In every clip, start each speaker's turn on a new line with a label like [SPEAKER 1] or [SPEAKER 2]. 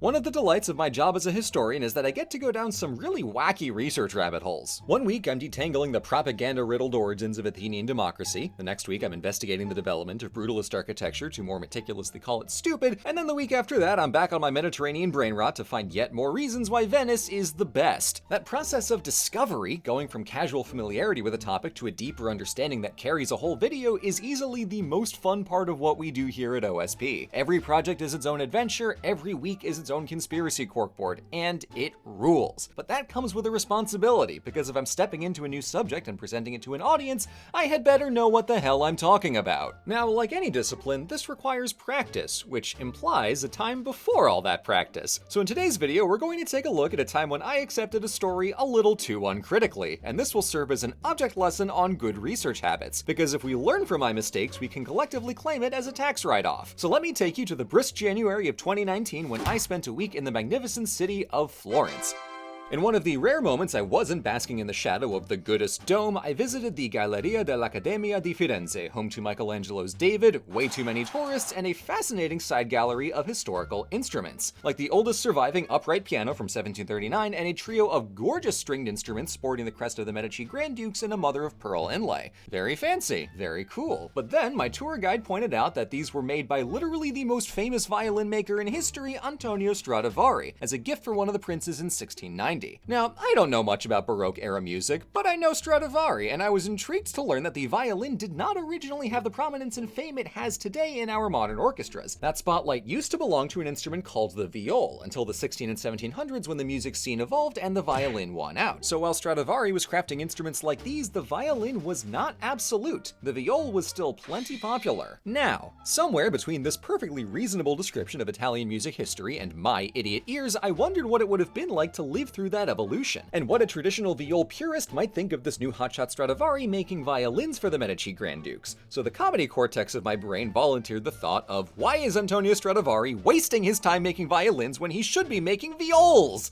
[SPEAKER 1] One of the delights of my job as a historian is that I get to go down some really wacky research rabbit holes. One week I'm detangling the propaganda-riddled origins of Athenian democracy, the next week I'm investigating the development of brutalist architecture to more meticulously call it stupid, and then the week after that I'm back on my Mediterranean brain rot to find yet more reasons why Venice is the best. That process of discovery, going from casual familiarity with a topic to a deeper understanding that carries a whole video, is easily the most fun part of what we do here at OSP. Every project is its own adventure, every week is its own conspiracy corkboard, and it rules. But that comes with a responsibility, because if I'm stepping into a new subject and presenting it to an audience, I had better know what the hell I'm talking about. Now, like any discipline, this requires practice, which implies a time before all that practice. So in today's video, we're going to take a look at a time when I accepted a story a little too uncritically, and this will serve as an object lesson on good research habits, because if we learn from my mistakes, we can collectively claim it as a tax write-off. So let me take you to the brisk January of 2019 when I spent a week in the magnificent city of Florence. In one of the rare moments I wasn't basking in the shadow of the goodest dome, I visited the Galleria Dell'Accademia Di Firenze, home to Michelangelo's David, way too many tourists, and a fascinating side gallery of historical instruments, like the oldest surviving upright piano from 1739 and a trio of gorgeous stringed instruments sporting the crest of the Medici Grand Dukes and a mother-of-pearl inlay. Very fancy, very cool. But then my tour guide pointed out that these were made by literally the most famous violin maker in history, Antonio Stradivari, as a gift for one of the princes in 1690. Now, I don't know much about Baroque-era music, but I know Stradivari, and I was intrigued to learn that the violin did not originally have the prominence and fame it has today in our modern orchestras. That spotlight used to belong to an instrument called the viol, until the 16 and 1700s when the music scene evolved and the violin won out. So while Stradivari was crafting instruments like these, the violin was not absolute. The viol was still plenty popular. Now, somewhere between this perfectly reasonable description of Italian music history and my idiot ears, I wondered what it would have been like to live through that evolution, and what a traditional viol purist might think of this new hotshot Stradivari making violins for the Medici Grand Dukes. So the comedy cortex of my brain volunteered the thought of, why is Antonio Stradivari wasting his time making violins when he should be making viols?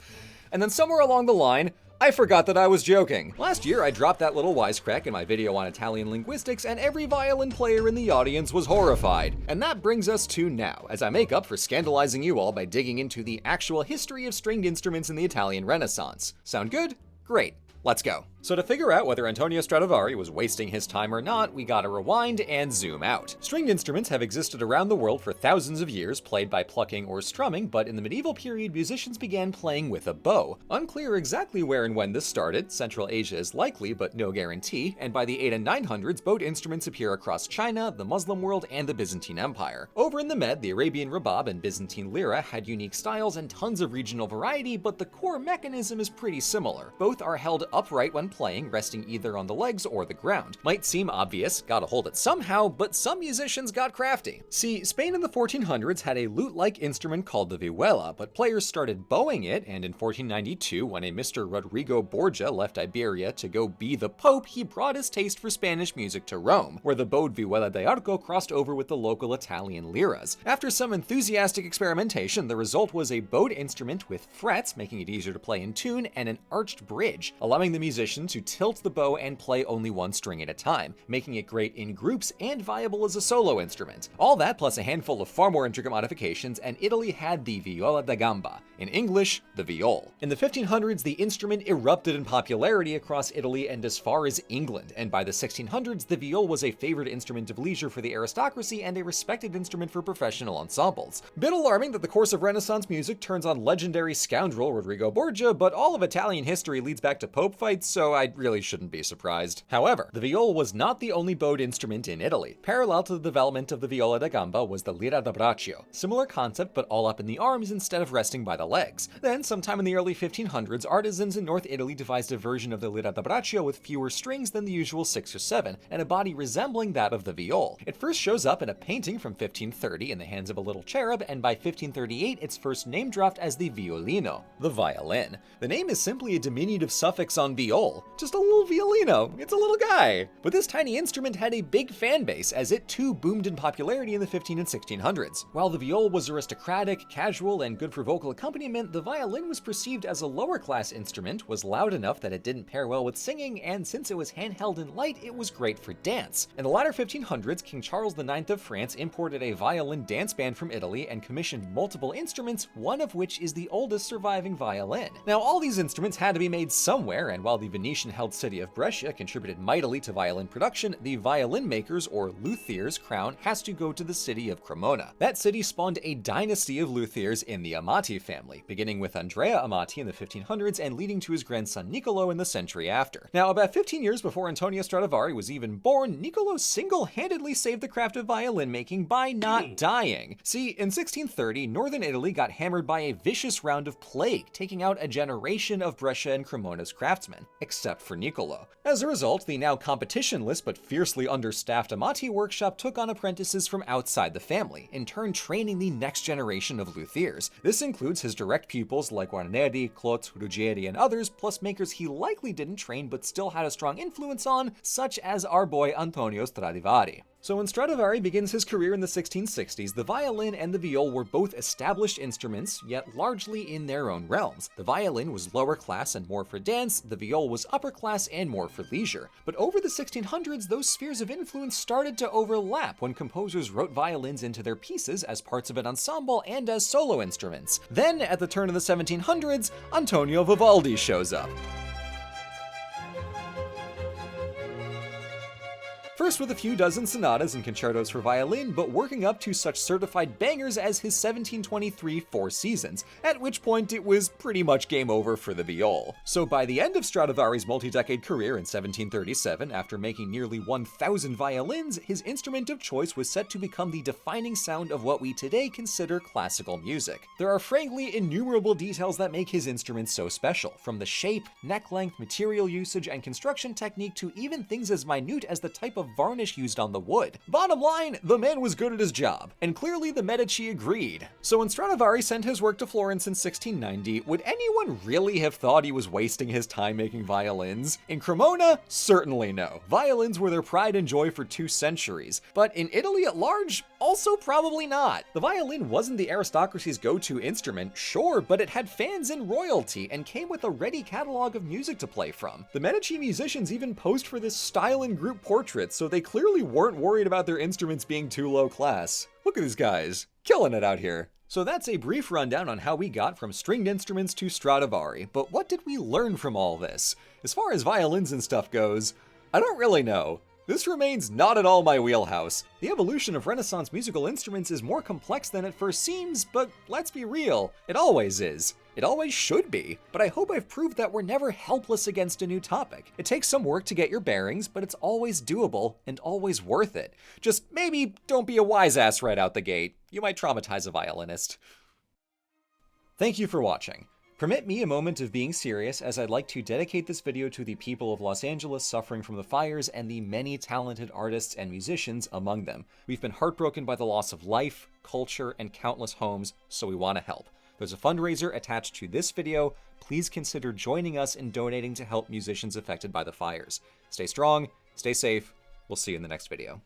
[SPEAKER 1] And then somewhere along the line, I forgot that I was joking. Last year, I dropped that little wisecrack in my video on Italian linguistics, and every violin player in the audience was horrified. And that brings us to now, as I make up for scandalizing you all by digging into the actual history of stringed instruments in the Italian Renaissance. Sound good? Great. Let's go. So to figure out whether Antonio Stradivari was wasting his time or not, we gotta rewind and zoom out. Stringed instruments have existed around the world for thousands of years, played by plucking or strumming, but in the medieval period, musicians began playing with a bow. Unclear exactly where and when this started. Central Asia is likely, but no guarantee, and by the 800s and 900s, bowed instruments appear across China, the Muslim world, and the Byzantine Empire. Over in the Med, the Arabian rebab and Byzantine lira had unique styles and tons of regional variety, but the core mechanism is pretty similar. Both are held upright when playing, resting either on the legs or the ground. Might seem obvious, gotta hold it somehow, but some musicians got crafty. See, Spain in the 1400s had a lute-like instrument called the vihuela, but players started bowing it, and in 1492, when a Mr. Rodrigo Borgia left Iberia to go be the Pope, he brought his taste for Spanish music to Rome, where the bowed vihuela de arco crossed over with the local Italian liras. After some enthusiastic experimentation, the result was a bowed instrument with frets, making it easier to play in tune, and an arched bridge, allowing the musician to tilt the bow and play only one string at a time, making it great in groups and viable as a solo instrument. All that plus a handful of far more intricate modifications, and Italy had the viola da gamba, in English, the viol. In the 1500s, the instrument erupted in popularity across Italy and as far as England, and by the 1600s, the viol was a favored instrument of leisure for the aristocracy and a respected instrument for professional ensembles. Bit alarming that the course of Renaissance music turns on legendary scoundrel Rodrigo Borgia, but all of Italian history leads back to Pope fights, so I really shouldn't be surprised. However, the viol was not the only bowed instrument in Italy. Parallel to the development of the viola da gamba was the lira da braccio. Similar concept, but all up in the arms instead of resting by the legs. Then, sometime in the early 1500s, artisans in North Italy devised a version of the lira da braccio with fewer strings than the usual 6 or 7, and a body resembling that of the viol. It first shows up in a painting from 1530 in the hands of a little cherub, and by 1538, it's first name dropped as the violino, the violin. The name is simply a diminutive suffix on viol, viol. Just a little violino. It's a little guy. But this tiny instrument had a big fan base, as it too boomed in popularity in the 15 and 1600s. While the viol was aristocratic, casual, and good for vocal accompaniment, the violin was perceived as a lower-class instrument, was loud enough that it didn't pair well with singing, and since it was handheld and light, it was great for dance. In the latter 1500s, King Charles IX of France imported a violin dance band from Italy and commissioned multiple instruments, one of which is the oldest surviving violin. Now, all these instruments had to be made somewhere, and while the Venetian-held city of Brescia contributed mightily to violin production, the violin makers, or luthiers, crown has to go to the city of Cremona. That city spawned a dynasty of luthiers in the Amati family, beginning with Andrea Amati in the 1500s and leading to his grandson Niccolo in the century after. Now, about 15 years before Antonio Stradivari was even born, Niccolo single-handedly saved the craft of violin making by not dying. See, in 1630, northern Italy got hammered by a vicious round of plague, taking out a generation of Brescia and Cremona's craftsmen, except for Niccolo. As a result, the now competitionless but fiercely understaffed Amati workshop took on apprentices from outside the family, in turn training the next generation of luthiers. This includes his direct pupils like Guarneri, Clot, Ruggieri, and others, plus makers he likely didn't train but still had a strong influence on, such as our boy Antonio Stradivari. So when Stradivari begins his career in the 1660s, the violin and the viol were both established instruments, yet largely in their own realms. The violin was lower class and more for dance, the viol was upper class and more for leisure. But over the 1600s, those spheres of influence started to overlap when composers wrote violins into their pieces as parts of an ensemble and as solo instruments. Then, at the turn of the 1700s, Antonio Vivaldi shows up. First with a few dozen sonatas and concertos for violin, but working up to such certified bangers as his 1723 Four Seasons, at which point it was pretty much game over for the viol. So by the end of Stradivari's multi-decade career in 1737, after making nearly 1,000 violins, his instrument of choice was set to become the defining sound of what we today consider classical music. There are frankly innumerable details that make his instrument so special, from the shape, neck length, material usage, and construction technique to even things as minute as the type of varnish used on the wood. Bottom line, the man was good at his job, and clearly the Medici agreed. So when Stradivari sent his work to Florence in 1690, would anyone really have thought he was wasting his time making violins? In Cremona, certainly no. Violins were their pride and joy for 2 centuries, but in Italy at large, also probably not. The violin wasn't the aristocracy's go-to instrument, sure, but it had fans and royalty, and came with a ready catalog of music to play from. The Medici musicians even posed for this style in group portraits, so they clearly weren't worried about their instruments being too low class. Look at these guys, killing it out here. So that's a brief rundown on how we got from stringed instruments to Stradivari, but what did we learn from all this? As far as violins and stuff goes, I don't really know. This remains not at all my wheelhouse. The evolution of Renaissance musical instruments is more complex than it first seems, but let's be real, it always is. It always should be, but I hope I've proved that we're never helpless against a new topic. It takes some work to get your bearings, but it's always doable and always worth it. Just maybe don't be a wise ass right out the gate. You might traumatize a violinist. Thank you for watching. Permit me a moment of being serious, as I'd like to dedicate this video to the people of Los Angeles suffering from the fires and the many talented artists and musicians among them. We've been heartbroken by the loss of life, culture, and countless homes, so we want to help. There's a fundraiser attached to this video. Please consider joining us in donating to help musicians affected by the fires. Stay strong, stay safe. We'll see you in the next video.